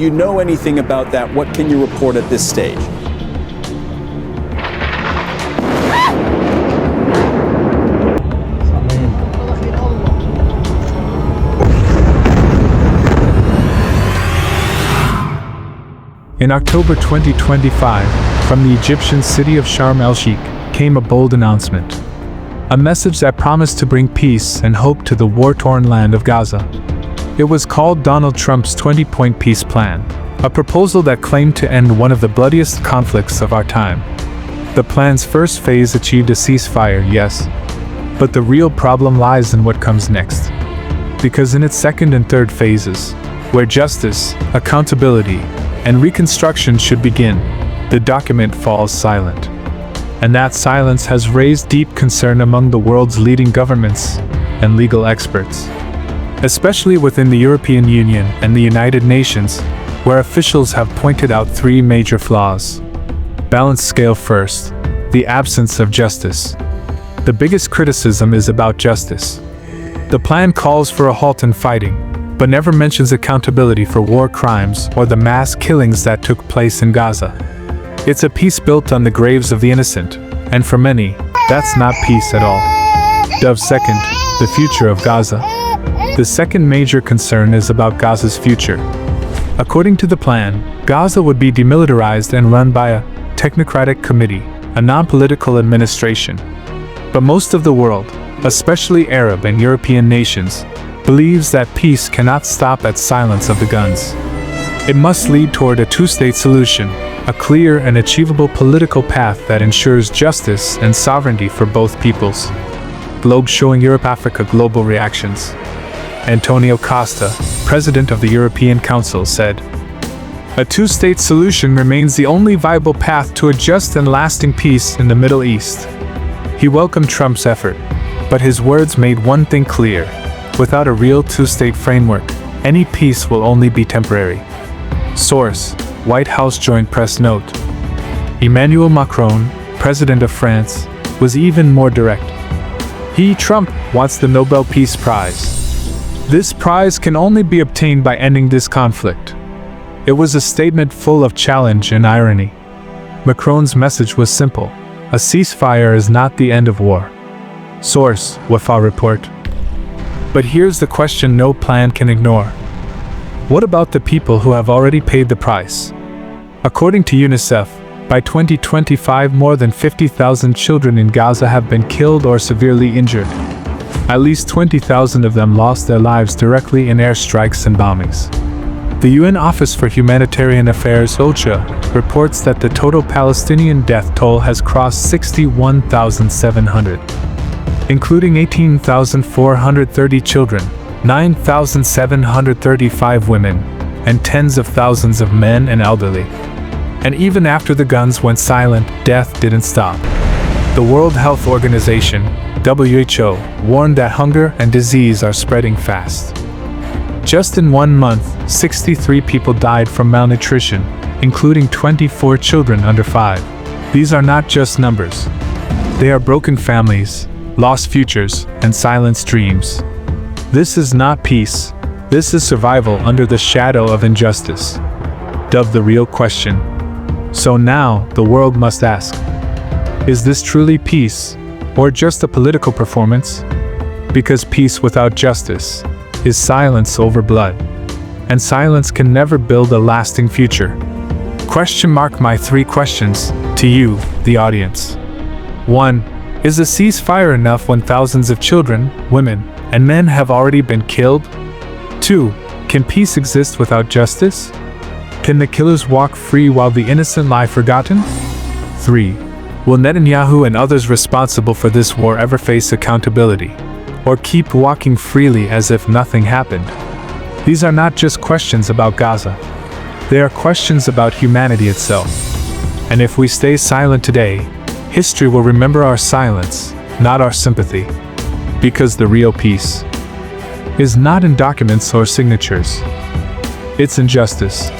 you know anything about that? What can you report at this stage? In October 2025, from the Egyptian city of Sharm el-Sheikh, came a bold announcement. A message that promised to bring peace and hope to the war-torn land of Gaza. It was called Donald Trump's 20-point peace plan, a proposal that claimed to end one of the bloodiest conflicts of our time. The plan's first phase achieved a ceasefire, yes, but the real problem lies in what comes next. Because in its second and third phases, where justice, accountability, and reconstruction should begin, the document falls silent. And that silence has raised deep concern among the world's leading governments and legal experts, especially within the European Union and the United Nations, where officials have pointed out three major flaws. Balance scale first, the absence of justice. The biggest criticism is about justice. The plan calls for a halt in fighting, but never mentions accountability for war crimes or the mass killings that took place in Gaza. It's a peace built on the graves of the innocent, and for many, that's not peace at all. Second, the future of Gaza. The second major concern is about Gaza's future. According to the plan, Gaza would be demilitarized and run by a technocratic committee, a non-political administration. But most of the world, especially Arab and European nations, believes that peace cannot stop at silence of the guns. It must lead toward a two-state solution, a clear and achievable political path that ensures justice and sovereignty for both peoples. Globe showing Europe-Africa global reactions. Antonio Costa, president of the European Council, said, "A two-state solution remains the only viable path to a just and lasting peace in the Middle East." He welcomed Trump's effort, but his words made one thing clear. Without a real two-state framework, any peace will only be temporary. Source: White House Joint Press Note. Emmanuel Macron, president of France, was even more direct. He, Trump, wants the Nobel Peace Prize. This prize can only be obtained by ending this conflict. It was a statement full of challenge and irony. Macron's message was simple: a ceasefire is not the end of war. Source: Wafa Report. But here's the question no plan can ignore. What about the people who have already paid the price? According to UNICEF, by 2025 more than 50,000 children in Gaza have been killed or severely injured. At least 20,000 of them lost their lives directly in airstrikes and bombings. The UN Office for Humanitarian Affairs (OCHA) reports that the total Palestinian death toll has crossed 61,700. Including 18,430 children, 9,735 women, and tens of thousands of men and elderly. And even after the guns went silent, death didn't stop. The World Health Organization, WHO, warned that hunger and disease are spreading fast. Just in 1 month, 63 people died from malnutrition, including 24 children under 5. These are not just numbers. They are broken families, lost futures, and silenced dreams. This is not peace. This is survival under the shadow of injustice. Dubbed the real question. So now, the world must ask, is this truly peace, or just a political performance? Because peace without justice is silence over blood, and silence can never build a lasting future. My 3 questions to you, the audience. 1. Is a ceasefire enough when thousands of children, women, and men have already been killed? 2. Can peace exist without justice? Can the killers walk free while the innocent lie forgotten? 3. Will Netanyahu and others responsible for this war ever face accountability, or keep walking freely as if nothing happened? These are not just questions about Gaza. They are questions about humanity itself. And if we stay silent today, history will remember our silence, not our sympathy. Because the real peace is not in documents or signatures. It's in justice.